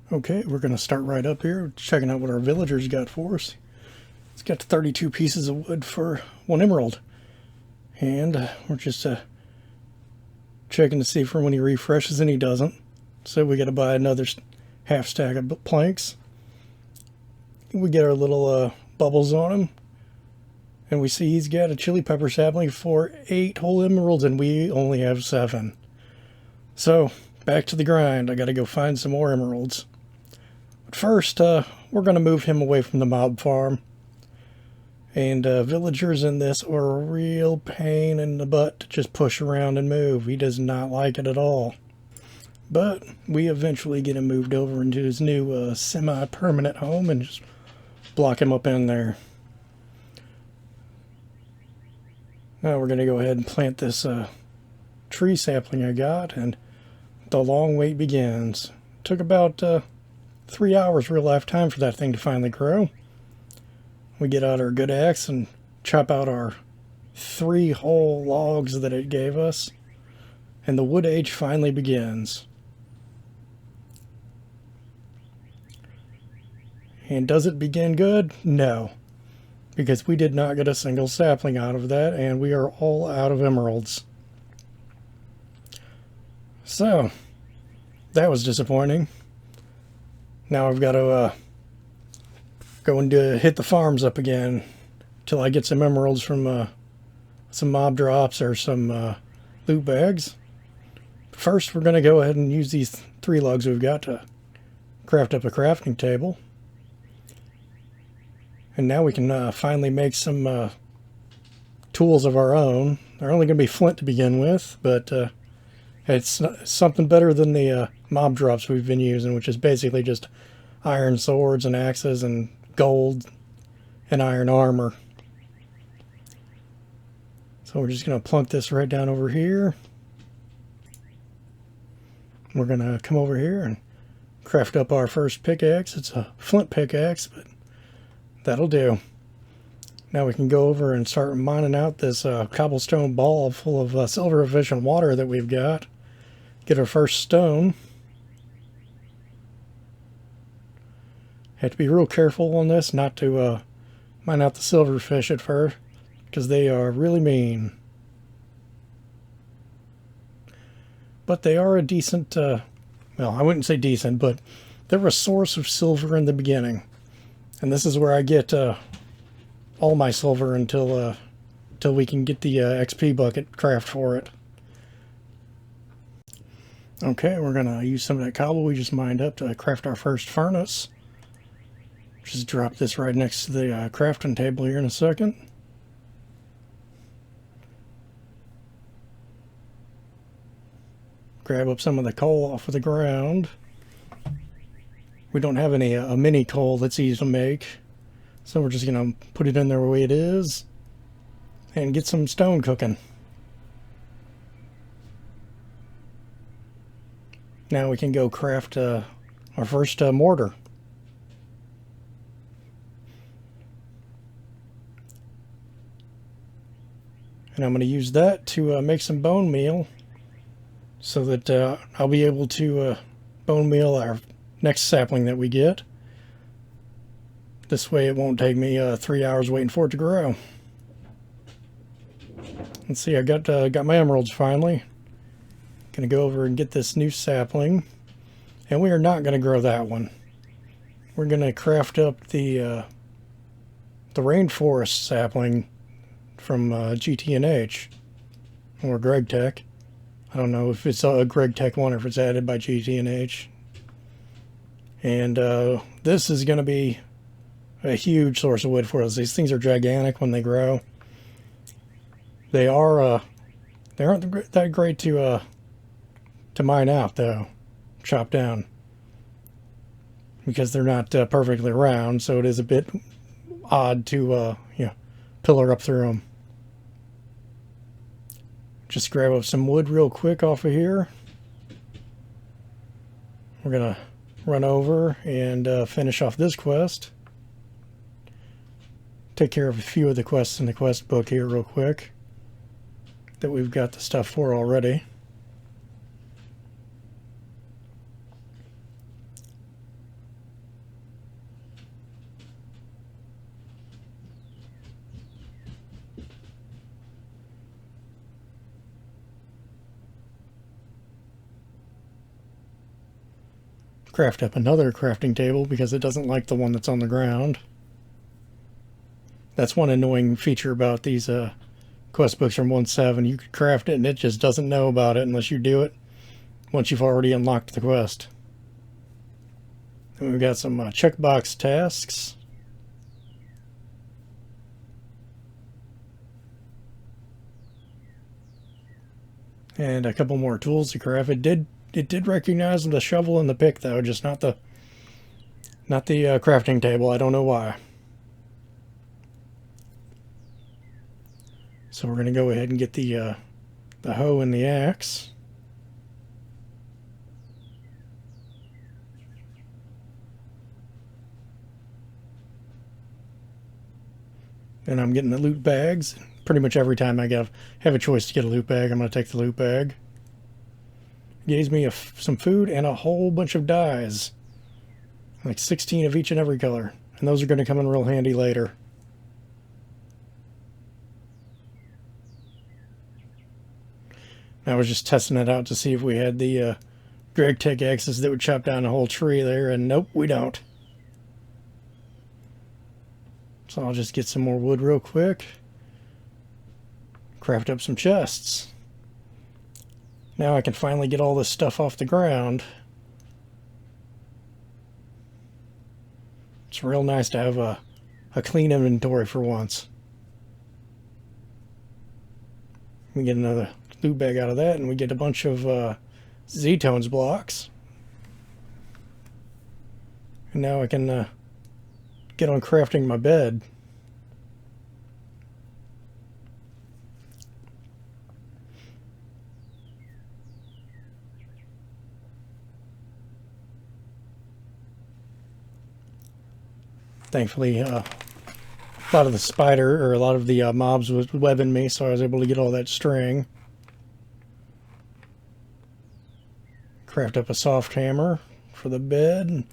Okay, we're going to start right up here, checking out what our villagers got for us. It's got 32 pieces of wood for 1 emerald. And we're just checking to see for when he refreshes, and he doesn't. So we got to buy another half stack of planks. We get our little bubbles on him. And we see he's got a chili pepper sapling for 8 whole emeralds, and we only have 7. So, back to the grind. I got to go find some more emeralds. But first, we're going to move him away from the mob farm. And villagers in this are a real pain in the butt to just push around and move. He does not like it at all. But we eventually get him moved over into his new semi-permanent home and just block him up in there. Now we're going to go ahead and plant this tree sapling I got, and the long wait begins. It took about 3 hours real life time for that thing to finally grow. We get out our good axe and chop out our 3 whole logs that it gave us, and the wood age finally begins. And does it begin good? No, because we did not get a single sapling out of that, and we are all out of emeralds. So, that was disappointing. Now I've got to go and hit the farms up again till I get some emeralds from some mob drops or some loot bags. First, we're going to go ahead and use these 3 logs we've got to craft up a crafting table. And now we can finally make some tools of our own. They're only going to be flint to begin with, but it's something better than the mob drops we've been using, which is basically just iron swords and axes and gold and iron armor. So we're just going to plunk this right down over here. We're going to come over here and craft up our first pickaxe. It's a flint pickaxe, but that'll do. Now we can go over and start mining out this cobblestone ball full of silver efficient water that we've got. Get our first stone. Have to be real careful on this not to mine out the silverfish at first, because they are really mean. But they are a decent, well, I wouldn't say decent, but they're a source of silver in the beginning. And this is where I get all my silver until we can get the XP bucket craft for it. Okay, we're going to use some of that cobble we just mined up to craft our first furnace. Just drop this right next to the crafting table here in a second. Grab up some of the coal off of the ground. We don't have any a mini coal that's easy to make, so we're just going to put it in there the way it is and get some stone cooking. Now we can go craft our first mortar. And I'm going to use that to make some bone meal, so that I'll be able to bone meal our next sapling that we get. This way it won't take me 3 hours waiting for it to grow. Let's see, I got my emeralds finally. Gonna go over and get this new sapling, and we are not gonna grow that one. We're gonna craft up the rainforest sapling from Gtnh or Gtech. I don't know if it's a Gtech one or if it's added by Gtnh. And this is going to be a huge source of wood for us. These things are gigantic when they grow. They aren't that great to mine out though, chop down, because they're not perfectly round. So it is a bit odd to pillar up through them. Just grab up some wood real quick off of here. We're gonna run over and finish off this quest. Take care of a few of the quests in the quest book here real quick that we've got the stuff for already. craft up another crafting table because it doesn't like the one that's on the ground. That's one annoying feature about these quest books from 1.7. You could craft it and it just doesn't know about it unless you do it once you've already unlocked the quest. And we've got some checkbox tasks. And a couple more tools to craft. It did recognize the shovel and the pick though, just not the crafting table. I don't know why. So we're going to go ahead and get the hoe and the axe. And I'm getting the loot bags. Pretty much every time I have a choice to get a loot bag, I'm going to take the loot bag. It gives me some food and a whole bunch of dyes. Like 16 of each and every color. And those are going to come in real handy later. I was just testing it out to see if we had the Gtech axes that would chop down a whole tree there, and nope, we don't. So I'll just get some more wood real quick. Craft up some chests. Now I can finally get all this stuff off the ground. It's real nice to have a clean inventory for once. We get another loot bag out of that, and we get a bunch of Gtnh blocks. And now I can get on crafting my bed. Thankfully, a lot of the spider, or a lot of the mobs was webbing me, so I was able to get all that string. Craft up a soft hammer for the bed.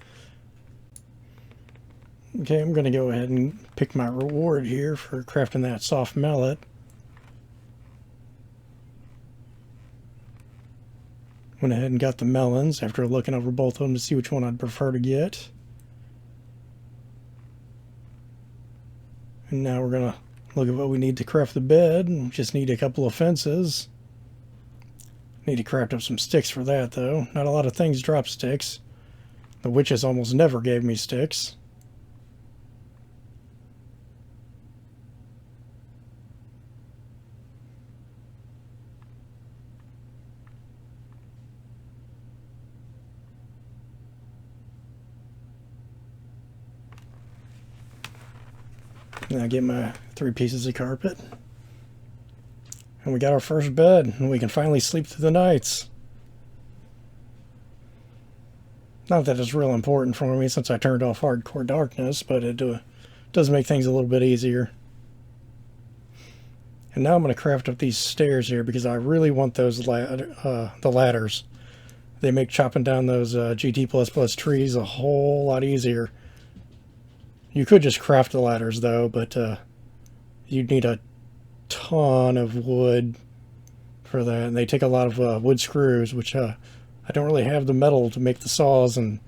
Okay, I'm going to go ahead and pick my reward here for crafting that soft mallet. Went ahead and got the melons after looking over both of them to see which one I'd prefer to get. And now we're going to look at what we need to craft the bed. We just need a couple of fences. Need to craft up some sticks for that, though. Not a lot of things drop sticks. The witches almost never gave me sticks. Now get my 3 pieces of carpet. And we got our first bed, and we can finally sleep through the nights. Not that it's real important for me since I turned off hardcore darkness, but it does make things a little bit easier. And now I'm going to craft up these stairs here because I really want those the ladders. They make chopping down those GT++ trees a whole lot easier. You could just craft the ladders though, but you'd need a ton of wood for that, and they take a lot of wood screws, which I don't really have the metal to make the saws and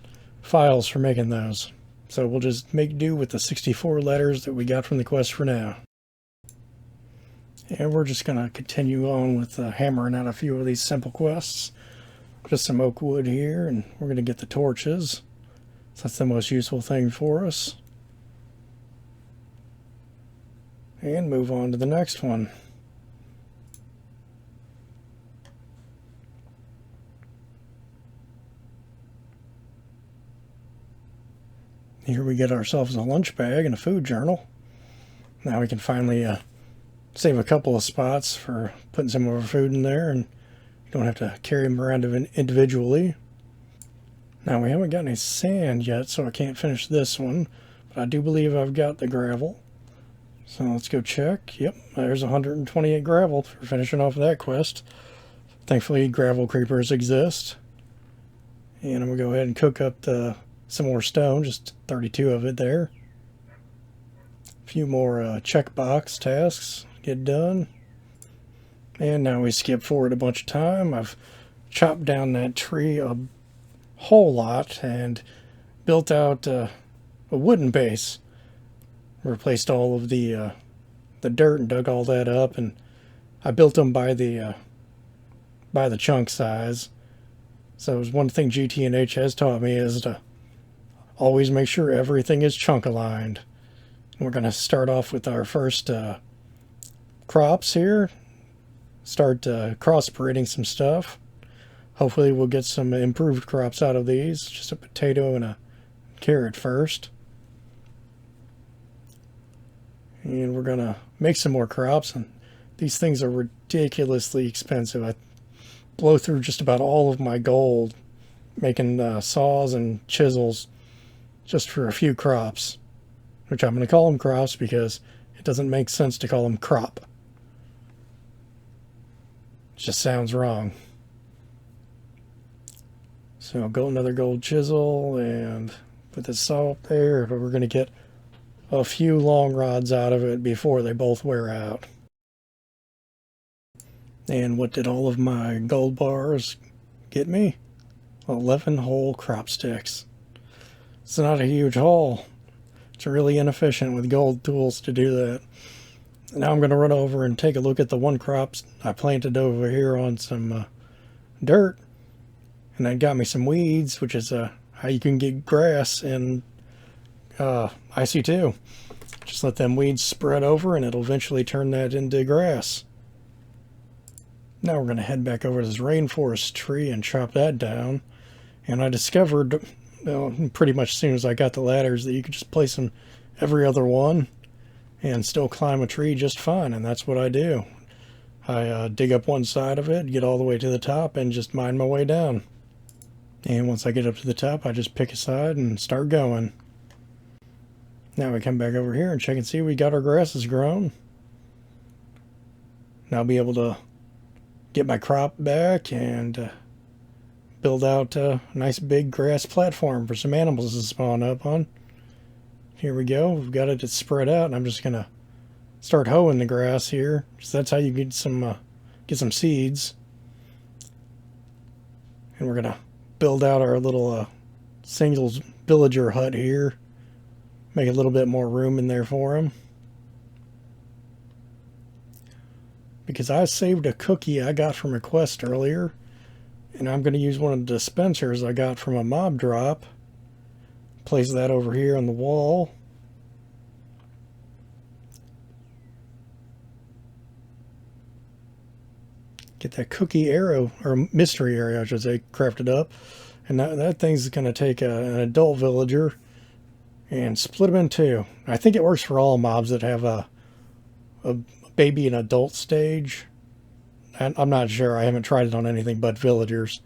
files for making those. So we'll just make do with the 64 ladders that we got from the quest for now. And we're just going to continue on with hammering out a few of these simple quests. Just some oak wood here, and we're going to get the torches. So that's the most useful thing for us. And move on to the next one. Here we get ourselves a lunch bag and a food journal. Now we can finally save a couple of spots for putting some of our food in there, and you don't have to carry them around individually. Now we haven't got any sand yet, so I can't finish this one, but I do believe I've got the gravel. So let's go check. Yep, there's 128 gravel for finishing off that quest. Thankfully, gravel creepers exist. And I'm going to go ahead and cook up some more stone, just 32 of it there. A few more checkbox tasks get done. And now we skip forward a bunch of time. I've chopped down that tree whole lot and built out a wooden base. Replaced all of the dirt and dug all that up, and I built them by the chunk size. So it was one thing Gtnh has taught me is to always make sure everything is chunk aligned. We're going to start off with our first crops here. Start crossbreeding some stuff. Hopefully we'll get some improved crops out of these. Just a potato and a carrot first. And we're going to make some more crops. And these things are ridiculously expensive. I blow through just about all of my gold making saws and chisels just for a few crops. Which I'm going to call them crops because it doesn't make sense to call them crop. It just sounds wrong. So I'll go another gold chisel and put this saw up there. But we're going to get a few long rods out of it before they both wear out. And what did all of my gold bars get me? 11 whole crop sticks. It's not a huge haul. It's really inefficient with gold tools to do that. Now I'm going to run over and take a look at the one crops I planted over here on some dirt. And that got me some weeds, which is how you can get grass in IC2. Just let them weeds spread over and it'll eventually turn that into grass. Now we're going to head back over to this rainforest tree and chop that down. And I discovered, well, pretty much as soon as I got the ladders, that you could just place them every other one and still climb a tree just fine. And that's what I do. I dig up one side of it, get all the way to the top, and just mine my way down. And once I get up to the top, I just pick a side and start going. Now we come back over here and check and see we got our grasses grown. Now I'll be able to get my crop back and build out a nice big grass platform for some animals to spawn up on. Here we go. We've got it spread out, and I'm just gonna start hoeing the grass here. So that's how you get some seeds. And we're gonna build out our little single villager hut here. Make a little bit more room in there for him. Because I saved a cookie I got from a quest earlier, and I'm going to use one of the dispensers I got from a mob drop. Place that over here on the wall. Get that cookie arrow, or mystery area I should say, crafted up. And that thing's going to take an adult villager and split them in two. I think it works for all mobs that have a baby and adult stage. I'm not sure. I haven't tried it on anything but villagers.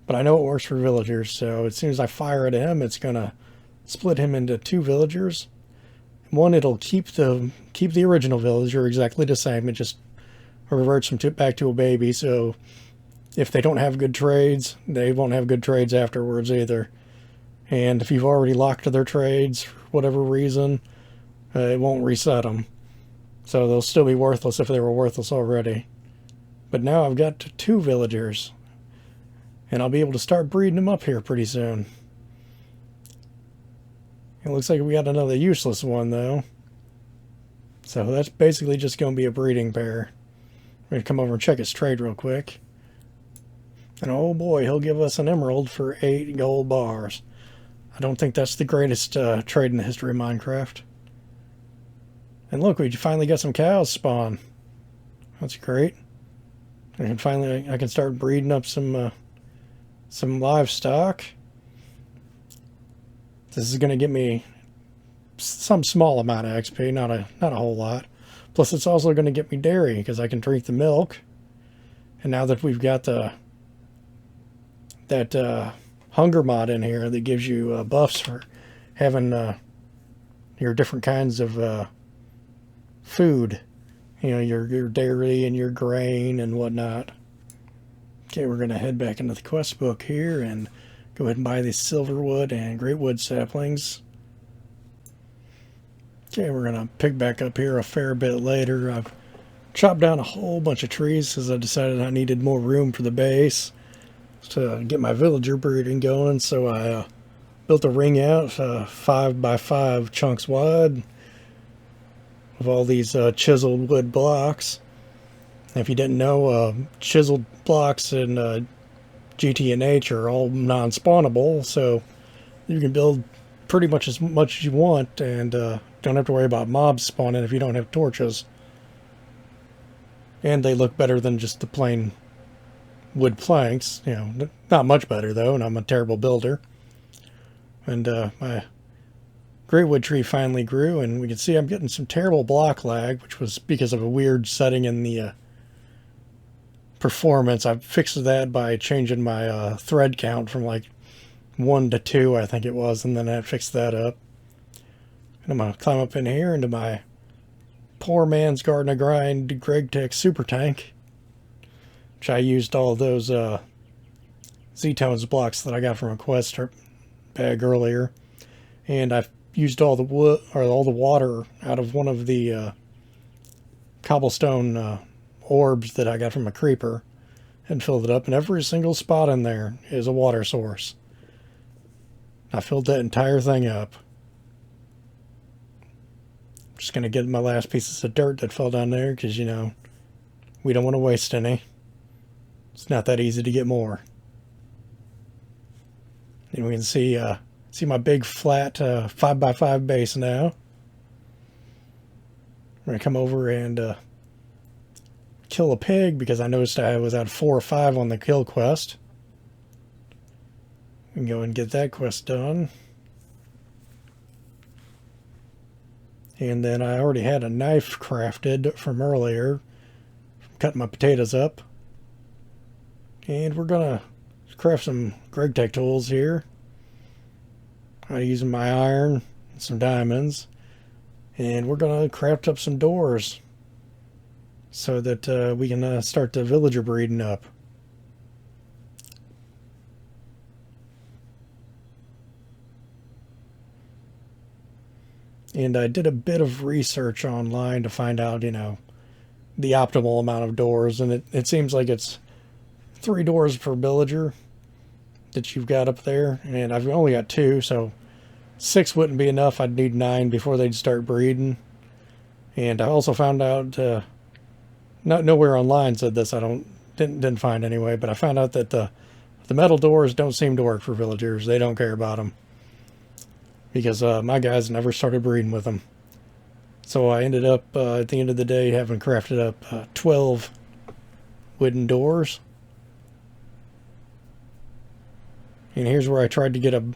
But I know it works for villagers. So as soon as I fire at him, it's going to split him into two villagers. One, it'll keep the original villager exactly the same. It just reverts them back to a baby. So if they don't have good trades, they won't have good trades afterwards either. And if you've already locked their trades for whatever reason, it won't reset them. So they'll still be worthless if they were worthless already. But now I've got two villagers. And I'll be able to start breeding them up here pretty soon. It looks like we got another useless one though. So that's basically just going to be a breeding pair. We're going to come over and check his trade real quick. And oh boy, he'll give us an emerald for 8 gold bars. I don't think that's the greatest trade in the history of Minecraft. And look, we finally got some cows spawn. That's great. I can start breeding up some livestock. This is going to get me some small amount of XP, not a whole lot. Plus, it's also going to get me dairy because I can drink the milk. And now that we've got that hunger mod in here that gives you buffs for having your different kinds of food, you know, your dairy and your grain and whatnot. Okay, we're going to head back into the quest book here and go ahead and buy these silverwood and greatwood saplings. Okay, we're going to pick back up here a fair bit later. I've chopped down a whole bunch of trees because I decided I needed more room for the base. to get my villager breeding going. So I built a ring out 5 by 5 chunks wide of all these chiseled wood blocks. And if you didn't know, chiseled blocks in Gtnh are all non-spawnable, so you can build pretty much as you want and don't have to worry about mobs spawning if you don't have torches. And they look better than just the plain wood planks. You know, not much better though, and I'm a terrible builder. And my great wood tree finally grew, and we can see I'm getting some terrible block lag, which was because of a weird setting in the performance. I fixed that by changing my thread count from like 1 to 2, I think it was, and then I fixed that up. And I'm going to climb up in here into my poor man's garden of grind Gtech super tank, which I used all those Gtnh blocks that I got from a quest bag earlier, and I've used all the wood or all the water out of one of the cobblestone orbs that I got from a creeper and filled it up, and every single spot in there is a water source. I filled that entire thing up. I'm just going to get my last pieces of dirt that fell down there because, you know, we don't want to waste any. It's not that easy to get more. And we can see my big flat 5 by 5 base now. I'm going to come over and kill a pig because I noticed I was at 4 or 5 on the kill quest. We can go and get that quest done. And then I already had a knife crafted from earlier, from cutting my potatoes up. And we're gonna craft some Gtech tools here. I'm using my iron and some diamonds. And we're gonna craft up some doors so that we can start the villager breeding up. And I did a bit of research online to find out, you know, the optimal amount of doors. And it seems like it's 3 doors per villager that you've got up there. And I've only got 2, so 6 wouldn't be enough. I'd need 9 before they'd start breeding. And I also found out, nowhere online said this, didn't find anyway, but I found out that the metal doors don't seem to work for villagers. They don't care about them. Because my guys never started breeding with them. So I ended up, at the end of the day, having crafted up 12 wooden doors. And here's where I tried to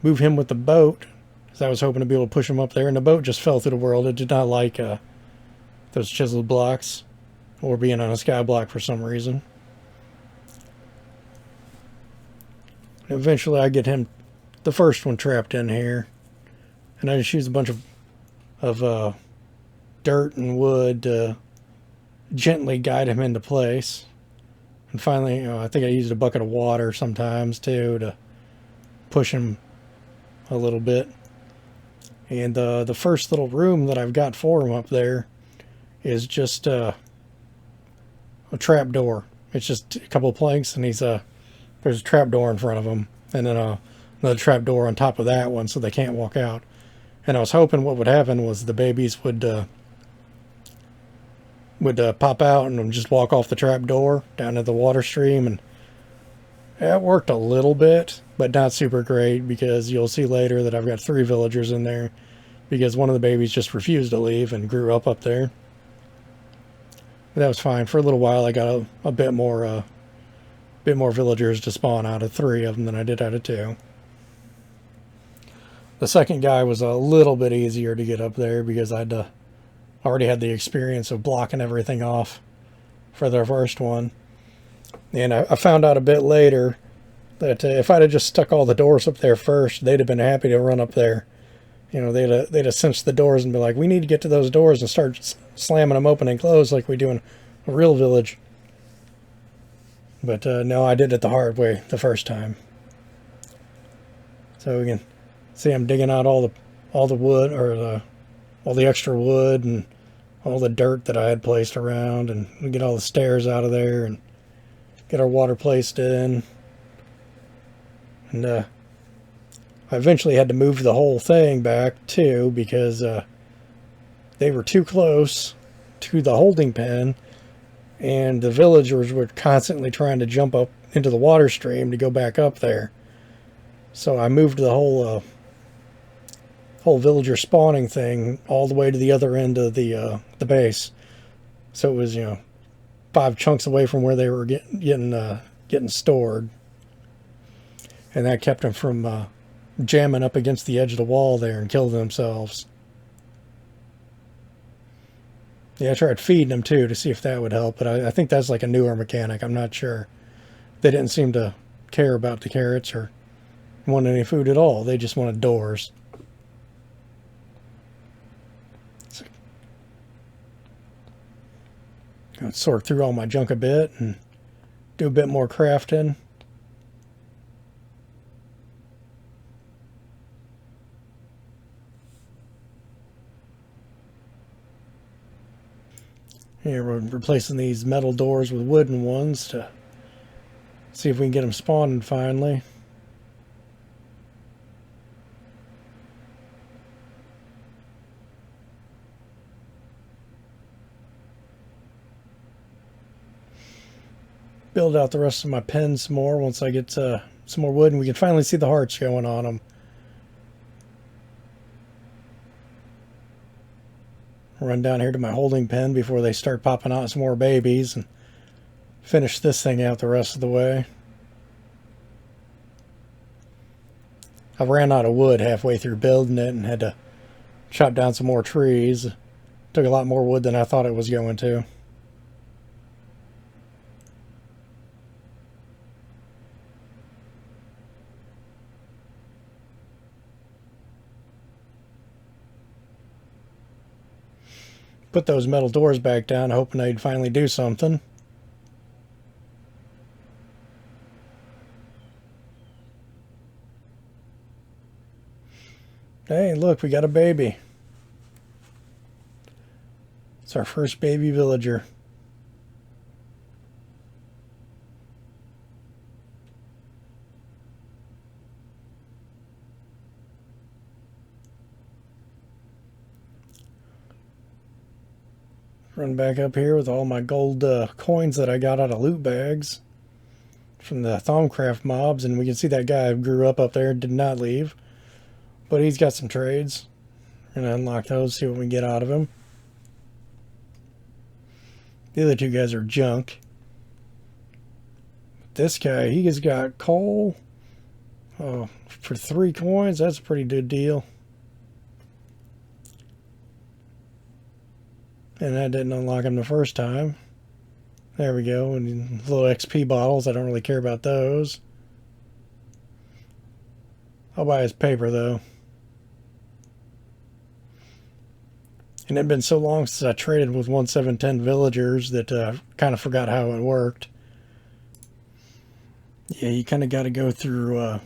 move him with the boat, because I was hoping to be able to push him up there, and the boat just fell through the world. It did not like those chiseled blocks, or being on a sky block for some reason. Eventually I get him, the first one, trapped in here, and I just use a bunch of dirt and wood to gently guide him into place. And finally, you know, I think I used a bucket of water sometimes too to push him a little bit. And the first little room that I've got for him up there is just a trap door. It's just a couple of planks, and there's a trap door in front of him, and then another trap door on top of that one, so they can't walk out. And I was hoping what would happen was the babies would pop out and just walk off the trap door down to the water stream, and it worked a little bit, but not super great, because you'll see later that I've got 3 villagers in there because one of the babies just refused to leave and grew up there. But that was fine. For a little while I got a bit more villagers to spawn out of 3 of them than I did out of 2. The second guy was a little bit easier to get up there because I'd already had the experience of blocking everything off for the first one. And I found out a bit later that if I'd have just stuck all the doors up there first, they'd have been happy to run up there. You know, they'd have cinched the doors and be like, we need to get to those doors, and start slamming them open and close like we do in a real village. But no, I did it the hard way the first time. So we can see I'm digging out all the wood, or all the extra wood and all the dirt that I had placed around, and we get all the stairs out of there and get our water placed in. And I eventually had to move the whole thing back too, because they were too close to the holding pen, and the villagers were constantly trying to jump up into the water stream to go back up there. So I moved the whole villager spawning thing all the way to the other end of the base. So it was, 5 chunks away from where they were getting stored, and that kept them from jamming up against the edge of the wall there and killing themselves. Yeah, I tried feeding them too to see if that would help, but I think that's like a newer mechanic. I'm not sure. They didn't seem to care about the carrots or want any food at all. They just wanted doors. So, I'll sort through all my junk a bit and do a bit more crafting. Here we're replacing these metal doors with wooden ones to see if we can get them spawning finally. Build out the rest of my pens some more once I get some more wood and we can finally see the hearts going on them. Run down here to my holding pen before they start popping out some more babies and finish this thing out the rest of the way. I ran out of wood halfway through building it and had to chop down some more trees. Took a lot more wood than I thought it was going to. Put those metal doors back down, hoping they'd finally do something. Hey, look, we got a baby. It's our first baby villager. Run back up here with all my gold coins that I got out of loot bags from the Thaumcraft mobs, and we can see that guy who grew up there did not leave, but he's got some trades. We're gonna unlock those, see what we can get out of him. The other 2 guys are junk. This guy, he has got coal. Oh, for 3 coins, that's a pretty good deal. And that didn't unlock him the first time. There we go. And little XP bottles. I don't really care about those. I'll buy his paper, though. And it had been so long since I traded with 1710 villagers that I kind of forgot how it worked. Yeah, you kind of got to go through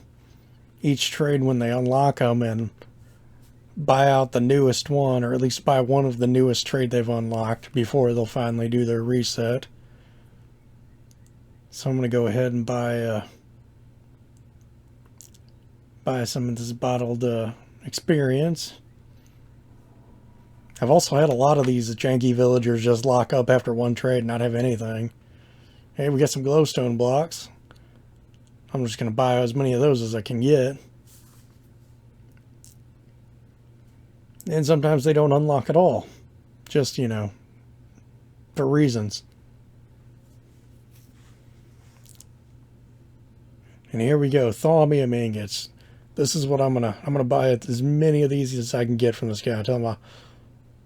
each trade when they unlock them and buy out the newest one, or at least buy one of the newest trade they've unlocked before they'll finally do their reset. So I'm going to go ahead and buy some of this bottled experience. I've also had a lot of these janky villagers just lock up after one trade and not have anything. Hey, we got some glowstone blocks. I'm just going to buy as many of those as I can get. And sometimes they don't unlock at all. Just, for reasons. And here we go, thaumium ingots. This is what I'm gonna buy as many of these as I can get from this guy. I tell him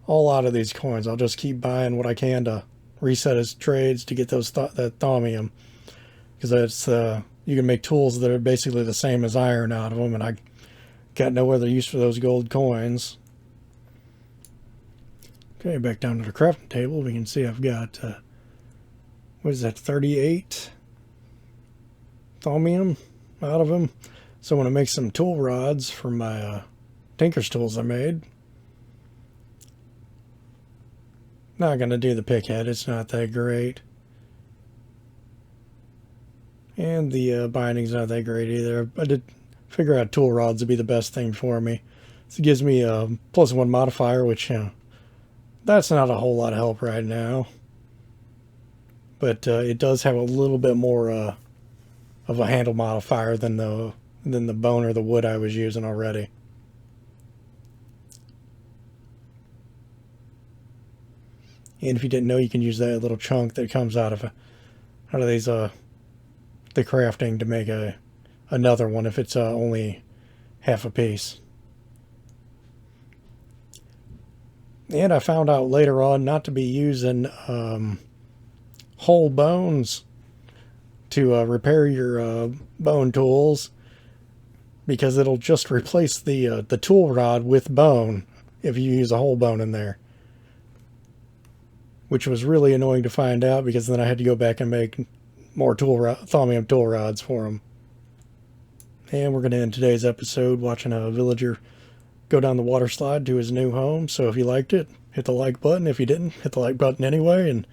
all out of these coins. I'll just keep buying what I can to reset his trades to get those that thaumium, because that's you can make tools that are basically the same as iron out of them, and I got no other use for those gold coins. Okay, back down to the crafting table. We can see I've got, what is that, 38 thaumium out of them. So I'm going to make some tool rods for my tinker's tools I made. Not going to do the pick head. It's not that great. And the binding's not that great either. I did figure out tool rods would be the best thing for me. So it gives me a +1 modifier, which, that's not a whole lot of help right now. But it does have a little bit more of a handle modifier than the bone or the wood I was using already. And if you didn't know, you can use that little chunk that comes out of these the crafting to make another one if it's only half a piece. And I found out later on not to be using whole bones to repair your bone tools, because it'll just replace the tool rod with bone if you use a whole bone in there. Which was really annoying to find out, because then I had to go back and make more thaumium tool rods for them. And we're going to end today's episode watching a villager go down the water slide to his new home. So if you liked it, hit the like button. If you didn't, hit the like button anyway, and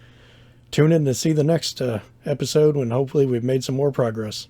tune in to see the next episode when hopefully we've made some more progress.